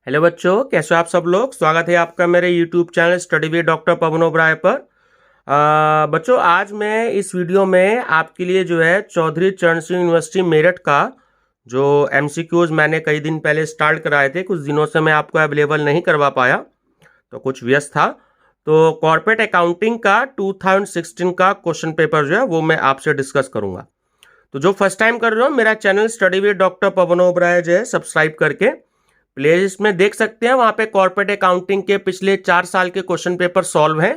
Hello बच्चों, कैसे हो आप सब लोग। स्वागत है आपका मेरे YouTube channel study with doctor Pawan Oberoi पर। बच्चों, आज मैं इस वीडियो में आपके लिए जो है चौधरी चरण सिंह यूनिवर्सिटी मेरठ का जो एमसीक्यूज मैंने कई दिन पहले स्टार्ट कराए थे, कुछ दिनों से मैं आपको अवेलेबल नहीं करवा पाया तो कुछ व्यस्त था। तो कॉर्पोरेट अकाउंटिंग का 2016 का क्वेश्चन पेपर जो है वो मैं आपसे डिस्कस करूंगा। तो जो फर्स्ट टाइम कर रहे हो, मेरा channel study with doctor Pawan Oberoi जो है सब्सक्राइब करके प्लेलिस्ट में देख सकते हैं। वहां पे कॉर्पोरेट अकाउंटिंग के पिछले 4 साल के क्वेश्चन पेपर सॉल्व हैं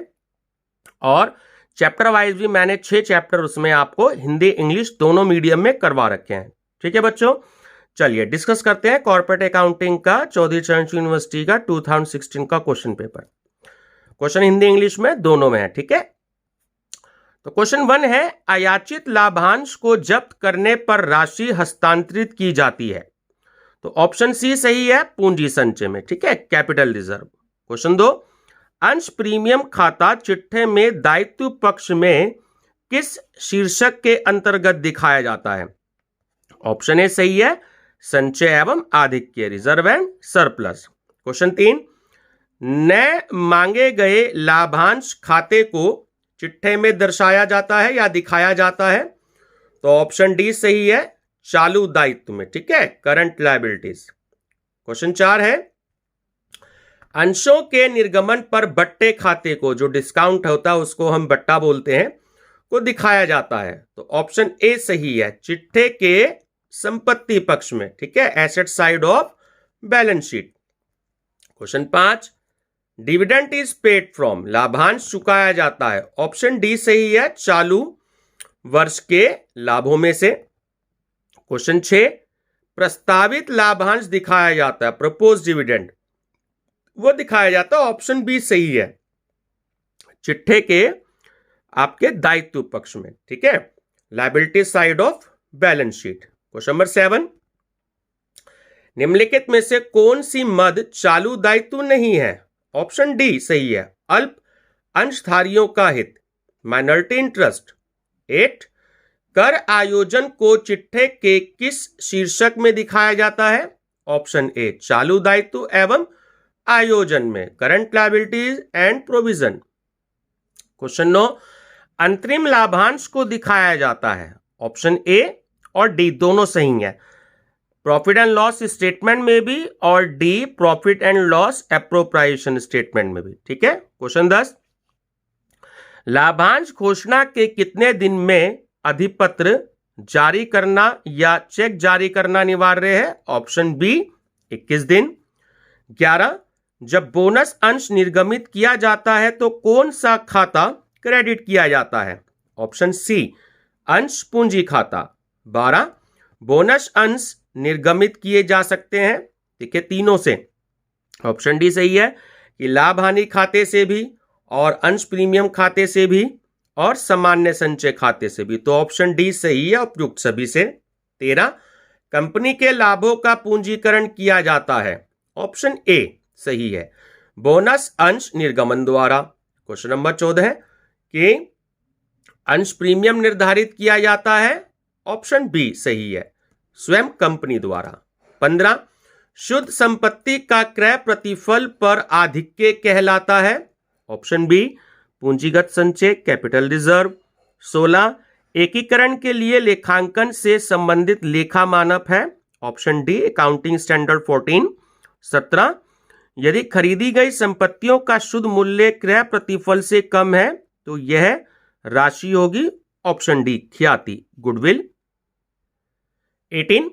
और चैप्टर वाइज भी मैंने 6 चैप्टर उसमें आपको हिंदी इंग्लिश दोनों मीडियम में करवा रखे हैं। ठीक है बच्चों, चलिए डिस्कस करते हैं कॉर्पोरेट अकाउंटिंग का चौधरी चरण सिंह यूनिवर्सिटी का 2016 का question paper. Question Hindi English में दोनों में है। ठीक है, तो क्वेश्चन 1 है, अयाचित लाभांश को जब्त करने पर राशि हस्तांतरित की जाती है। तो ऑप्शन सी सही है, पूंजी संचय में। ठीक है, कैपिटल रिजर्व। क्वेश्चन 2, अंश प्रीमियम खाता चिट्ठे में दायित्व पक्ष में किस शीर्षक के अंतर्गत दिखाया जाता है। ऑप्शन ए सही है, संचय एवं आधिक्य, रिजर्व एंड सरप्लस। क्वेश्चन 3, न मांगे गए लाभांश खाते को चिट्ठे में दर्शाया जाता है या दिखाया जाता है। तो ऑप्शन डी सही है, चालू दायित्व में। ठीक है, करंट लायबिलिटीज। क्वेश्चन 4 है, अंशों के निर्गमन पर बट्टे खाते को, जो डिस्काउंट होता है उसको हम बट्टा बोलते हैं, को दिखाया जाता है। तो ऑप्शन ए सही है, चिट्ठे के संपत्ति पक्ष में। ठीक है, asset side of balance sheet. Question 5, dividend is paid from, लाभांश चुकाया जाता है। ऑप्शन डी सही है, चालू वर्ष के लाभों में से। क्वेश्चन 6, प्रस्तावित लाभांश दिखाया जाता है, प्रपोज डिविडेंड वो दिखाया जाता है। ऑप्शन बी सही है, चिट्ठे के आपके दायित्व पक्ष में। ठीक है, liability side of balance sheet. Question number 7, निम्नलिखित में से कौन सी मद चालू दायित्व नहीं है। ऑप्शन डी सही है, अल्प अंशधारियों का हित, माइनॉरिटी इंटरेस्ट। 8, कर आयोजन को चिट्ठे के किस शीर्षक में दिखाया जाता है। ऑप्शन ए, चालू दायित्व एवं आयोजन में, current liabilities and provision. Question 9, अंतरिम लाभांश को दिखाया जाता है। ऑप्शन ए और डी दोनों सही है, प्रॉफिट एंड लॉस स्टेटमेंट में भी और D profit and loss appropriation statement में भी। ठीक है। क्वेश्चन 10, लाभांश घोषणा के कितने दिन में अधिपत्र जारी करना या चेक जारी करना अनिवार्य है। ऑप्शन बी 21 दिन। 11, जब बोनस अंश निर्गमित किया जाता है तो कौन सा खाता क्रेडिट किया जाता है। ऑप्शन सी, अंश पूंजी खाता। 12, बोनस अंश निर्गमित किए जा सकते हैं, देखिए तीनों से। ऑप्शन डी सही है कि लाभ हानि खाते से भी और अंश प्रीमियम खाते से भी और सामान्य संचय खाते से भी। तो ऑप्शन डी सही है उपयुक्त सभी से। 13, कंपनी के लाभों का पूंजीकरण किया जाता है। ऑप्शन ए सही है, बोनस अंश निर्गमन द्वारा। क्वेश्चन नंबर 14 है कि अंश प्रीमियम निर्धारित किया जाता है। ऑप्शन बी सही है, स्वयं कंपनी द्वारा। 15, शुद्ध संपत्ति का क्रय प्रतिफल पर आधिक्य कहलाता है। ऑप्शन बी, पूंजीगत संचय, कैपिटल रिजर्व। 16, एकीकरण के लिए लेखांकन से संबंधित लेखा मानक है। Option D, accounting standard 14। 17, यदि खरीदी गई संपत्तियों का शुद्ध मूल्य क्रय प्रतिफल से कम है तो यह राशि होगी। ऑप्शन डी, ख्याति, गुडविल। 18,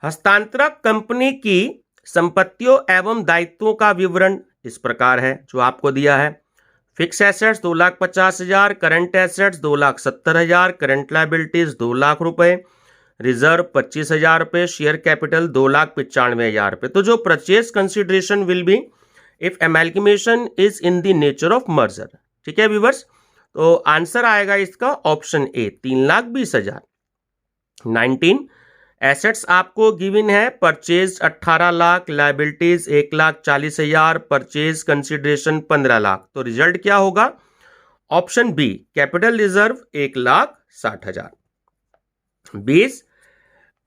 हस्तांतरक कंपनी की संपत्तियों एवं दायित्वों का विवरण इस प्रकार है जो आपको दिया है। Fix assets 2,50,000, current assets 2,70,000, current liabilities 2 lakh रुपए, रिजर्व 25,000 रुपए, शेयर कैपिटल 2,95,000 रुपए। तो जो purchase consideration will be if amalgamation is in the nature of merger. ठीक है व्यूअर्स, तो आंसर आएगा इसका ऑप्शन ए, 3,20,000। 19, एसेट्स आपको गिवन है, purchase 18 lakh, liabilities 1,40,000, purchase consideration 15 lakh. तो रिजल्ट क्या होगा। Option B, capital reserve 1,60,000। 20,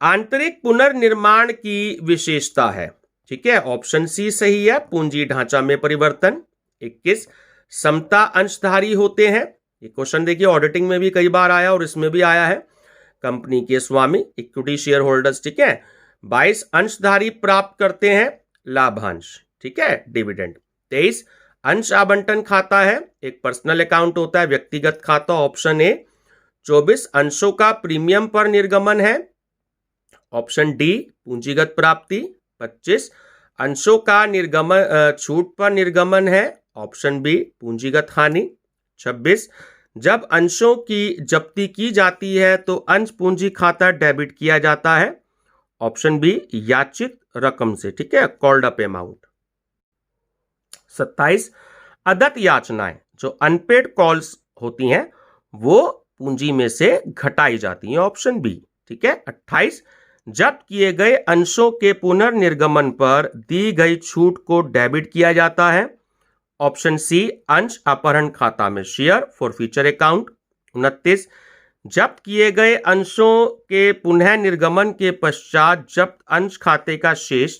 आंतरिक पुनर्निर्माण की विशेषता है। ठीक है, ऑप्शन सी सही है, पूंजी ढांचा में परिवर्तन। 21 समता अंशधारी होते हैं। ये क्वेश्चन देखिए ऑडिटिंग में भी कई बार आया और इसमें भी आया है। कंपनी के स्वामी इक्विटी शेयर होल्डर्स, ठीक है। 22 अंशधारी प्राप्त करते हैं लाभांश, ठीक है, डिविडेंड। 23 अंश आवंटन खाता है, एक पर्सनल अकाउंट होता है, व्यक्तिगत खाता, ऑप्शन ए। 24 अंशों का प्रीमियम पर निर्गमन है, ऑप्शन डी पूंजीगत प्राप्ति। 25 अंशों का निर्गमन छूट पर निर्गमन है, ऑप्शन बी पूंजीगत हानि। 26 जब अंशों की जब्ती की जाती है तो अंश पूंजी खाता डेबिट किया जाता है, ऑप्शन बी याचित रकम से, ठीक है, कॉल्ड अप अमाउंट। 27 अदत्त याचनाएं, जो अनपेड कॉल्स होती हैं वो पूंजी में से घटाई जाती हैं, ऑप्शन बी, ठीक है। 28 जब्त किए गए अंशों के पुनर्निर्गमन पर दी गई छूट को डेबिट किया जाता है, ऑप्शन सी अंश अपहरण खाता में, शेयर फॉर फ्यूचर अकाउंट। 29 जब्त किए गए अंशों के पुनः निर्गमन के पश्चात जब्त अंश खाते का शेष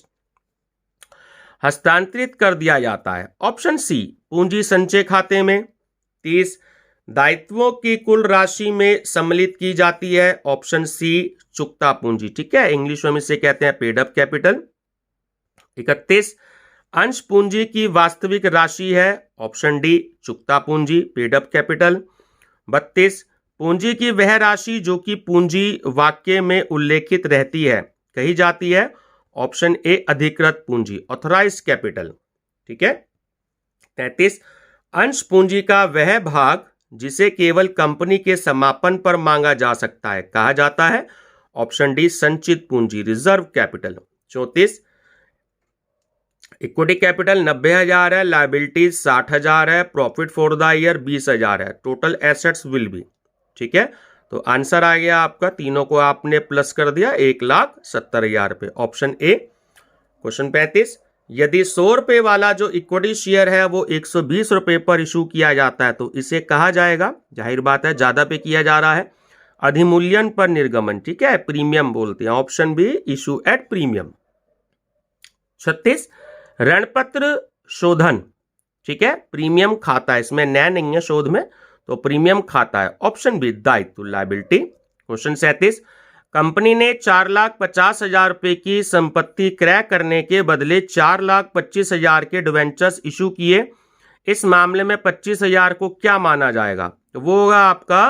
हस्तांतरित कर दिया जाता है, ऑप्शन सी पूंजी संचय खाते में। 30 दायित्वों की कुल राशि में सम्मिलित की जाती है, ऑप्शन सी चुकता पूंजी, ठीक है, इंग्लिश में इसे कहते हैं पेड अप कैपिटल। 31 अंश पूंजी की वास्तविक राशि है, ऑप्शन डी चुकता पूंजी, पेड अप कैपिटल। 32 पूंजी की वह राशि जो कि पूंजी वाक्य में उल्लेखित रहती है कही जाती है, ऑप्शन ए अधिकृत पूंजी, ऑथराइज्ड कैपिटल, ठीक है। 33 अंश पूंजी का वह भाग जिसे केवल कंपनी के समापन पर मांगा जा सकता है कहा जाता है, ऑप्शन डी संचित पूंजी, रिजर्व कैपिटल। 34 इक्विटी कैपिटल 90,000 है, लायबिलिटीज 60,000 है, प्रॉफिट फॉर द ईयर 20,000 है, टोटल एसेट्स विल बी, ठीक है। तो आंसर आ गया आपका, तीनों को आपने प्लस कर दिया, 1,70,000 रुपए, ऑप्शन ए। क्वेश्चन 35 यदि 100 रुपए वाला जो इक्विटी शेयर है वो 120 रुपए पर इशू किया जाता है तो इसे कहा जाएगा, जाहिर बात है ज्यादा पे किया जा रहा है, अधिमूल्यन पर निर्गमन, ठीक है, प्रीमियम बोलते हैं, option B issue at premium. 36 ऋणपत्र शोधन, ठीक है, प्रीमियम खाता है, इसमें नया नहीं है शोध में, तो प्रीमियम खाता है, ऑप्शन बी दायित्व, लायबिलिटी। क्वेश्चन 37 कंपनी ने 4,50,000 रुपए की संपत्ति क्रय करने के बदले 4,25,000 के डिवेंचर्स इशू किए, इस मामले में 25,000 को क्या माना जाएगा, तो वो होगा आपका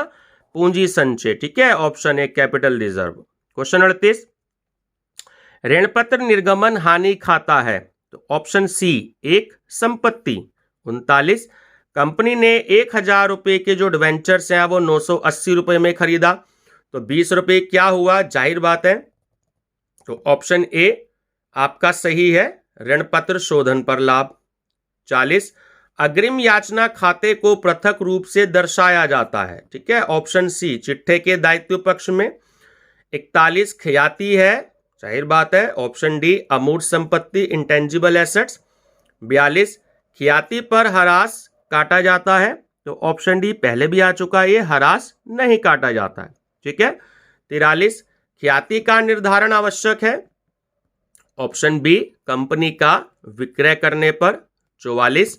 पूंजी संचय, ठीक है, option A capital reserve. Question 38 ऋणपत्र निर्गमन हानि खाता है, तो ऑप्शन सी एक संपत्ति। 39 कंपनी ने 1,000 रुपए के जो डिवेंचर्स हैं वो 980 रुपए में खरीदा, तो 20 रुपए क्या हुआ, जाहिर बात है, तो ऑप्शन ए आपका सही है, ऋणपत्र शोधन पर लाभ। 40 अग्रिम याचना खाते को पृथक रूप से दर्शाया जाता है, ठीक है, ऑप्शन सी चिट्ठे के दायित्व पक्ष में। 41 ख्याति है, जाहिर बात है, ऑप्शन डी अमूर्त संपत्ति, इंटेंजिबल एसेट्स। 42 ख्याति पर ह्रास काटा जाता है, तो ऑप्शन डी पहले भी आ चुका है, ये ह्रास नहीं काटा जाता है, ठीक है। 43 ख्याति का निर्धारण आवश्यक है, ऑप्शन बी कंपनी का विक्रय करने पर। 44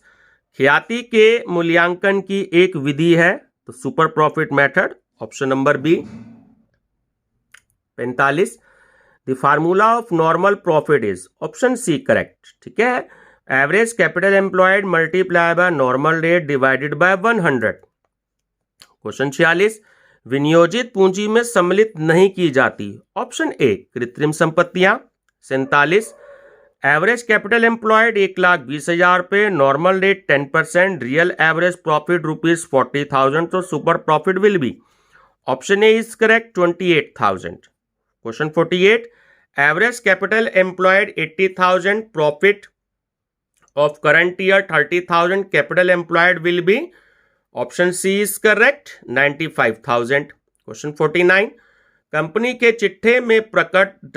ख्याति के मूल्यांकन की एक विधि है, तो super profit method, option number B. 45 the formula of normal profit is, option C correct, ठीक है, average capital employed multiply by normal rate divided by 100। Question 46 विनियोजित पूंजी में सम्मिलित नहीं की जाती, ऑप्शन ए कृत्रिम संपत्तियां। 47 एवरेज कैपिटल एम्प्लॉयड 1,20,000 रुपए, normal rate 10%, real average profit ₹40,000, तो super profit will be, option A is correct, 28,000। Question 48 average capital employed 80,000, profit of current year 30,000, capital employed will be, option C is correct, 95,000। Question 49 company के चिट्ठे में प्रकट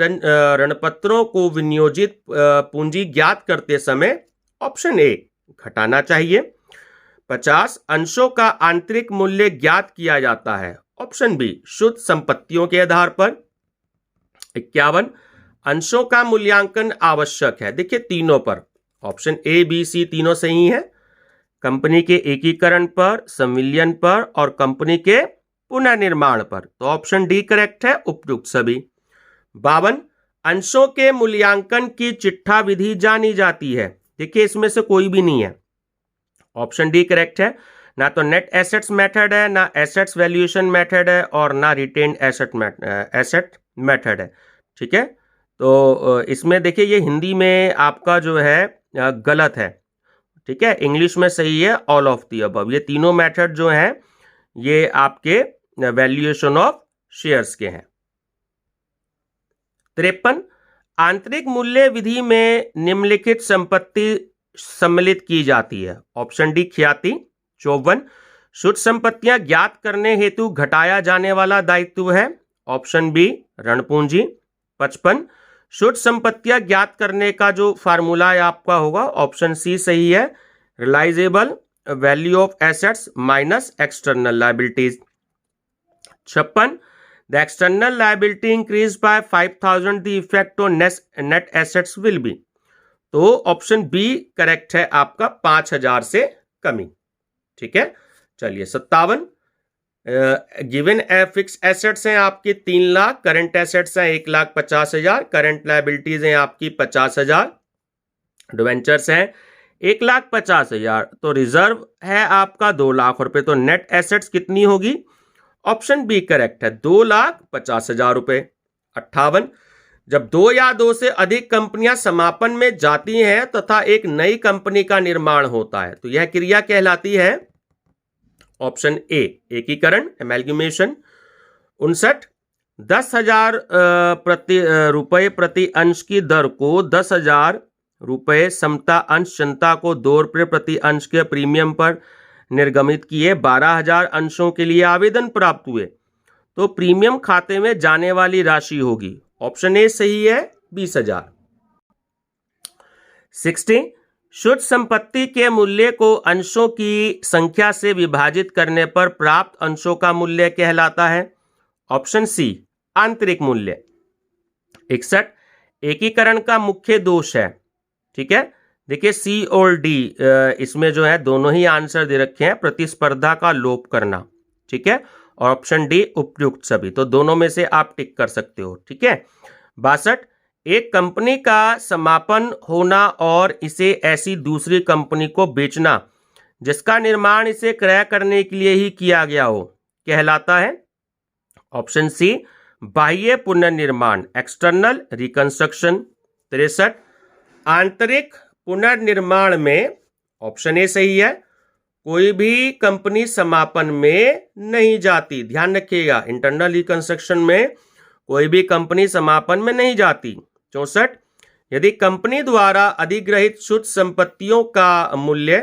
ऋणपत्रों को विनियोजित पूंजी ज्ञात करते समय ऑप्शन ए घटाना चाहिए। 50 अंशों का आंतरिक मूल्य ज्ञात किया जाता है, ऑप्शन बी शुद्ध संपत्तियों के आधार पर। 51 अंशों का मूल्यांकन आवश्यक है? देखिए तीनों पर, ऑप्शन ए बी सी तीनों सही है। कंपनी के एकीकरण पर, संविलियन पर और कंपनी के पुनर्निर्माण पर। तो ऑप्शन डी करेक्ट है, उपयुक्त सभी। 52, अंशों के मूल्यांकन की चिट्ठा विधि जानी जाती है? देखिए इसमें से कोई भी नहीं है। ऑप्शन डी करेक्ट है। ना तो नेट एसेट्स मेथड है, ना एसेट्स वैल्यूएशन मेथड है और ना रिटेन्ड एसेट मेथड है। ठीक है, तो इसमें देखिए ये हिंदी में आपका जो है गलत है। ठीक है, इंग्लिश में सही है ऑल ऑफ दी अबव। ये तीनों मेथड जो हैं ये आपके वैल्यूएशन ऑफ शेयर्स के हैं। 53, आंतरिक मूल्य विधि में निम्नलिखित संपत्ति सम्मिलित की जाती है? ऑप्शन डी ख्याति। 54, शुद्ध संपत्तियां ज्ञात करने हेतु घटाया जाने वाला दायित्व है? ऑप्शन बी ऋण पूंजी। 55, शुद्ध संपत्तियां ज्ञात करने का जो फार्मूला आपका होगा ऑप्शन सी सही है, realisable value of assets minus external liabilities. 56, the external liability increase by 5000, the effect on net assets will be. तो ऑप्शन बी करेक्ट है आपका, 5000 से कमी। ठीक है, चलिए 57, गिवन फिक्स एसेट्स हैं आपकी 3 लाख, करंट एसेट्स हैं 1,50,000, करंट लायबिलिटीज हैं आपकी 50,000, डिवेंचर्स हैं 1,50,000, तो रिजर्व है आपका 2 लाख रुपए। तो नेट एसेट्स कितनी होगी? ऑप्शन बी करेक्ट है, 2,50,000 रुपए। 58, जब 2 या 2 से अधिक कंपनियां समापन में जाती हैं तथा एक नई कंपनी का निर्माण होता है तो यह क्रिया कहलाती है? ऑप्शन ए एकीकरण, एमैल्गमेशन। 59, 10,000 रुपए प्रति अंश की दर को 10,000 रुपए समता अंश जनता को 2 रुपये प्रति अंश के प्रीमियम पर निर्गमित किए 12,000 अंशों के लिए आवेदन प्राप्त हुए तो प्रीमियम खाते में जाने वाली राशि होगी? ऑप्शन ए सही है, 20,000। 60, शुद्ध संपत्ति के मूल्य को अंशों की संख्या से विभाजित करने पर प्राप्त अंशों का मूल्य कहलाता है? ऑप्शन सी आंतरिक मूल्य। 61, एकीकरण का मुख्य दोष है? ठीक है, देखिए सी और डी इसमें जो है दोनों ही आंसर दे रखे हैं, प्रतिस्पर्धा का लोप करना। ठीक है, और ऑप्शन डी उपयुक्त सभी, तो दोनों में से आप टिक कर सकते हो। ठीक है। 62, एक कंपनी का समापन होना और इसे ऐसी दूसरी कंपनी को बेचना जिसका निर्माण इसे क्रय करने के लिए ही किया गया हो कहलाता है? ऑप्शन सी बाह्य पुनर्निर्माण, एक्सटर्नल रिकंस्ट्रक्शन। 63, आंतरिक पुनर्निर्माण में ऑप्शन ए सही है, कोई भी कंपनी समापन में नहीं जाती। ध्यान रखिएगा, इंटरनल रिकंस्ट्रक्शन में कोई भी कंपनी समापन में नहीं जाती। 64, यदि कंपनी द्वारा अधिग्रहित शुद्ध संपत्तियों का मूल्य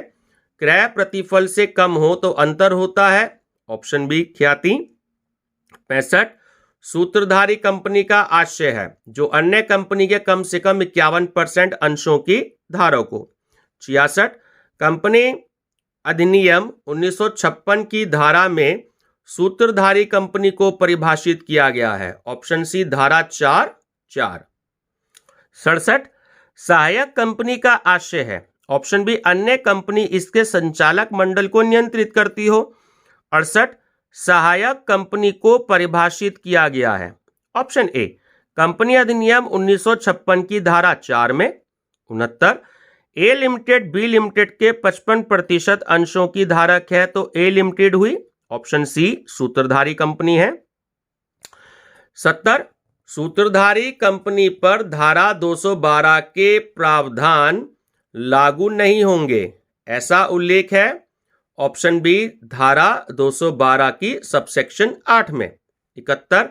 क्रय प्रतिफल से कम हो तो अंतर होता है? ऑप्शन बी ख्याति। 65, सूत्रधारी कंपनी का आशय है जो अन्य कंपनी के कम से कम 51% अंशों की धारक हो। 66, कंपनी अधिनियम 1956 की धारा में सूत्रधारी कंपनी को परिभाषित किया गया है? ऑप्शन सी धारा 4(4). 67, सहायक कंपनी का आशय है? ऑप्शन बी अन्य कंपनी इसके संचालक मंडल को नियंत्रित करती हो। 68, सहायक कंपनी को परिभाषित किया गया है? ऑप्शन ए कंपनी अधिनियम 1956 की धारा 4 में। 69, ए लिमिटेड बी लिमिटेड के 55% अंशों की धारक है तो ए लिमिटेड हुई? ऑप्शन सी सूत्रधारी कंपनी है। 70, सूत्रधारी कंपनी पर धारा 212 के प्रावधान लागू नहीं होंगे ऐसा उल्लेख है? ऑप्शन बी धारा 212 की सबसेक्शन 8 में। 71,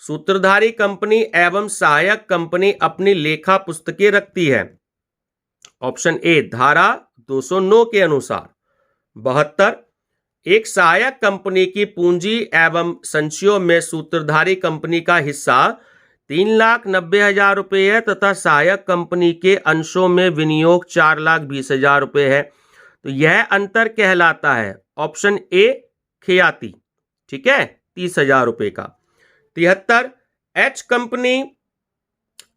सूत्रधारी कंपनी एवं सहायक कंपनी अपनी लेखा पुस्तकें रखती है? ऑप्शन ए धारा 209 के अनुसार। 72, एक सहायक कंपनी की पूंजी एवं संचयों में सूत्रधारी कंपनी का हिस्सा 3,90,000 रुपए है तथा सहायक कंपनी के अंशों में विनियोग 4,20,000 रुपए है तो यह अंतर कहलाता है? ऑप्शन ए ख्याति। ठीक है, 30,000 रुपए का। 73, एच कंपनी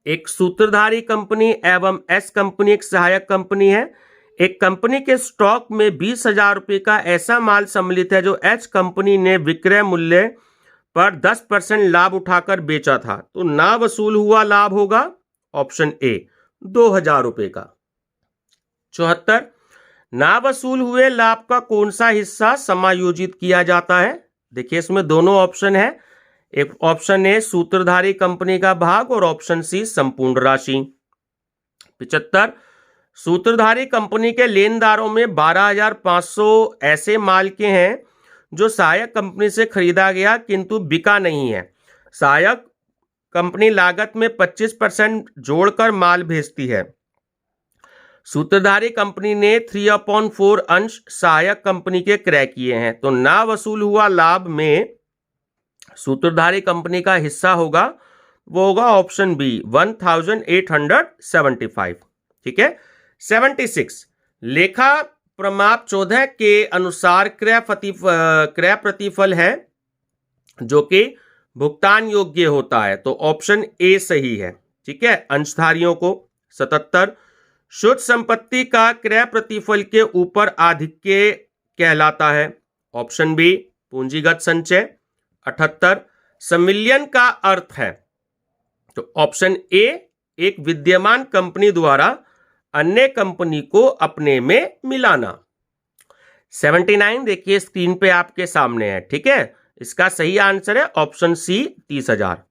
एक सूत्रधारी कंपनी एवं एस कंपनी एक सहायक कंपनी है। एक कंपनी के स्टॉक में 20,000 रुपये का ऐसा माल सम्मिलित है जो एच कंपनी ने विक्रय मूल्य पर 10% लाभ उठाकर बेचा था, तो ना वसूल हुआ लाभ होगा ऑप्शन ए 2,000 रुपये का। 74, ना वसूल हुए लाभ का कौन सा हिस्सा समायोजित किया जाता है? देखिए इसमें दोनों ऑप्शन है, एक ऑप्शन ए सूत्रधारी कंपनी का भाग और ऑप्शन सी संपूर्ण राशि। 75, सूत्रधारी कंपनी के लेनदारों में 12,500 ऐसे माल के हैं जो सहायक कंपनी से खरीदा गया किंतु बिका नहीं है। सहायक कंपनी लागत में 25% जोड़कर माल भेजती है। सूत्रधारी कंपनी ने 3/4 अंश सहायक कंपनी के क्रय किए हैं, तो ना वसूल हुआ लाभ में सूत्रधारी कंपनी का हिस्सा होगा, वो होगा ऑप्शन बी 1,875। ठीक है। 76, लेखा प्रमाप 14 के अनुसार क्रय प्रतिफल है जो कि भुगतान योग्य होता है, तो ऑप्शन ए सही है। ठीक है, अंशधारियों को। 77, शुद्ध संपत्ति का क्रय प्रतिफल के ऊपर आधिक्य कहलाता है, ऑप्शन बी पूंजीगत संचय। 78, संविलियन का अर्थ है, तो ऑप्शन ए एक विद्यमान कंपनी द्वारा अन्य कंपनी को अपने में मिलाना। 79 देखिए स्क्रीन पे आपके सामने है। ठीक है, इसका सही आंसर है ऑप्शन सी 30,000।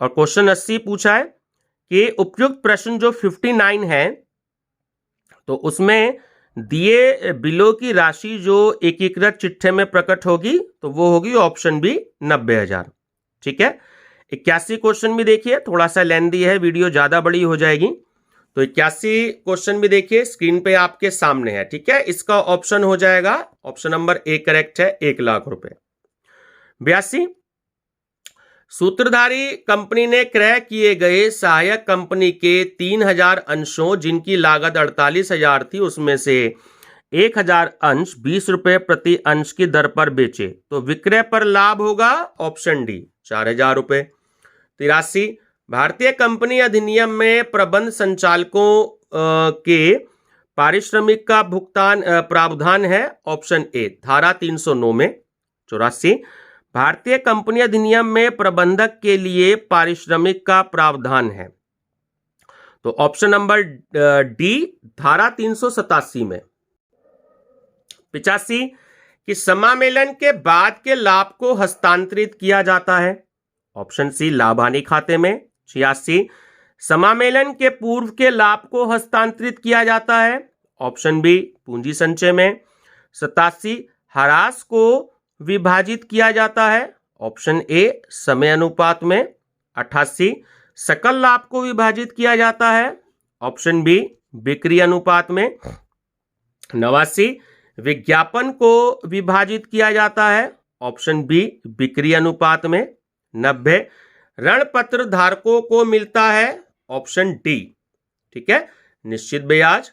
और क्वेश्चन 80 पूछा है कि उपयुक्त प्रश्न जो 59 है, तो उसमें दिए बिलों की राशि जो एकीकृत चिट्ठे में प्रकट होगी, तो वो होगी ऑप्शन बी 90,000। ठीक है। 81 क्वेश्चन भी देखिए, थोड़ा सा लेंथी है, वीडियो ज्यादा बड़ी हो जाएगी, तो 81 क्वेश्चन भी देखिए स्क्रीन पे आपके सामने है। ठीक है, इसका ऑप्शन हो जाएगा ऑप्शन नंबर ए करेक्ट है, 1,00,000 रुपए। 82, सूत्रधारी कंपनी ने क्रय किए गए सहायक कंपनी के 3,000 अंशों जिनकी लागत 48,000 थी, उसमें से 1,000 अंश 20 रुपए प्रति अंश की दर पर बेचे, तो विक्रय पर लाभ होगा ऑप्शन डी 4,000 रुपए। 83, भारतीय कंपनी अधिनियम में प्रबंध संचालकों के पारिश्रमिक का भुगतान प्रावधान है, ऑप्शन ए धारा 309 में। 84, भारतीय कंपनी अधिनियम में प्रबंधक के लिए पारिश्रमिक का प्रावधान है, तो ऑप्शन नंबर डी धारा 387 में। 85, कि समामेलन के बाद के लाभ को हस्तांतरित किया जाता है, ऑप्शन सी लाभ हानि खाते में। 86, समामेलन के पूर्व के लाभ को हस्तांतरित किया जाता है, ऑप्शन बी पूंजी संचय में। 87, ह्रास को विभाजित किया जाता है, ऑप्शन ए समय अनुपात में। 88, सकल लाभ को विभाजित किया जाता है, ऑप्शन बी बिक्री अनुपात में। 89, विज्ञापन को विभाजित किया जाता है, ऑप्शन बी बिक्री अनुपात में। 90, ऋण पत्र धारकों को मिलता है, ऑप्शन डी। ठीक है, निश्चित ब्याज।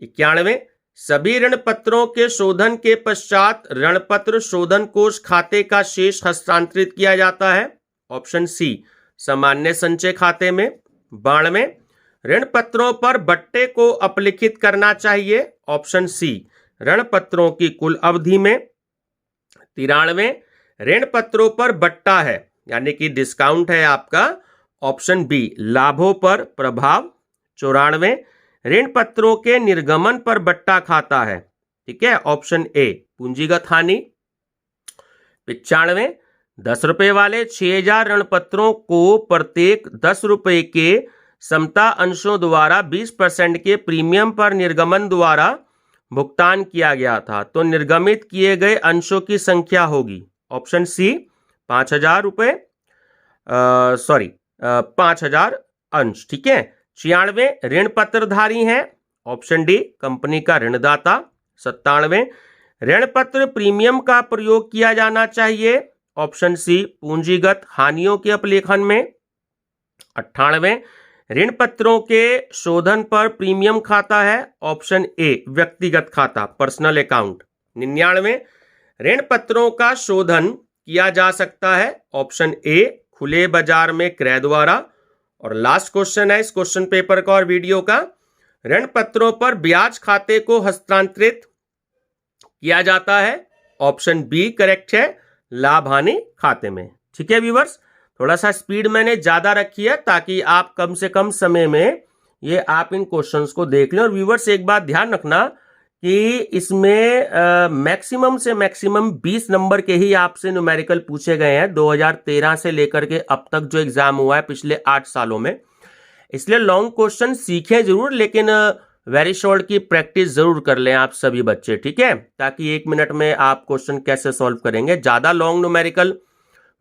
91, सभी ऋण पत्रों के शोधन के पश्चात ऋण पत्र शोधन कोष खाते का शेष हस्तांतरित किया जाता है, ऑप्शन सी सामान्य संचय खाते में। 92, ऋण पत्रों पर बट्टे को अपलिखित करना चाहिए, ऑप्शन सी ऋण पत्रों की कुल अवधि में। 93, ऋण पत्रों पर बट्टा है यानी कि डिस्काउंट है आपका, ऑप्शन बी लाभों पर प्रभाव। 94, ऋण पत्रों के निर्गमन पर बट्टा खाता है, ठीक है, ऑप्शन ए पूंजीगत हानि। 95, 10 रुपए वाले 6,000 ऋण पत्रों को प्रत्येक 10 रुपए के समता अंशों द्वारा 20% के प्रीमियम पर निर्गमन द्वारा भुगतान किया गया था, तो निर्गमित किए गए अंशों की संख्या होगी, ऑप्शन सी 5,000 रुपए 5,000 अंश। ठीक है। 96, ऋण पत्रधारी हैं, ऑप्शन डी कंपनी का ऋणदाता। 97, ऋण पत्र प्रीमियम का प्रयोग किया जाना चाहिए, ऑप्शन सी पूंजीगत हानियों के अपलेखन में। 98, ऋण पत्रों के शोधन पर प्रीमियम खाता है, ऑप्शन ए व्यक्तिगत खाता पर्सनल अकाउंट। 99, ऋण पत्रों का शोधन किया जा सकता है, ऑप्शन ए खुले बाजार में क्रय द्वारा, और लास्ट क्वेश्चन है इस क्वेश्चन पेपर का और वीडियो का, ऋण पत्रों पर ब्याज खाते को हस्तांतरित किया जाता है? ऑप्शन बी करेक्ट है, लाभ हानि खाते में। ठीक है व्यूअर्स, थोड़ा सा स्पीड मैंने ज्यादा रखी है ताकि आप कम से कम समय में ये आप इन क्वेश्चंस को देख लें। और व्यूअर्स एक बात ध्यान रखना कि इसमें मैक्सिमम से मैक्सिमम 20 नंबर के ही आपसे न्यूमेरिकल पूछे गए हैं 2013 से लेकर के अब तक जो एग्जाम हुआ है पिछले 8 सालों में। इसलिए लॉन्ग क्वेश्चन सीखें जरूर, लेकिन वेरी शॉर्ट की प्रैक्टिस जरूर कर लें आप सभी बच्चे, ठीक है, ताकि 1 मिनट में आप क्वेश्चन कैसे सॉल्व करेंगे। ज्यादा लॉन्ग न्यूमेरिकल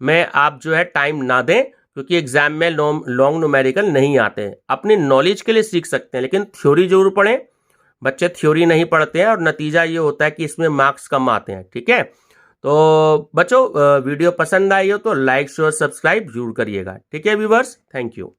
में आप जो है टाइम ना दें, क्योंकि एग्जाम में लॉन्ग न्यूमेरिकल नहीं आते। अपनी नॉलेज के लिए सीख सकते हैं, लेकिन थ्योरी जरूर पढ़ें। बच्चे थ्योरी नहीं पढ़ते हैं और नतीजा ये होता है कि इसमें मार्क्स कम आते हैं। ठीक है, तो बच्चों वीडियो पसंद आई हो तो लाइक शेयर सब्सक्राइब जरूर करिएगा। ठीक है व्यूअर्स, थैंक यू।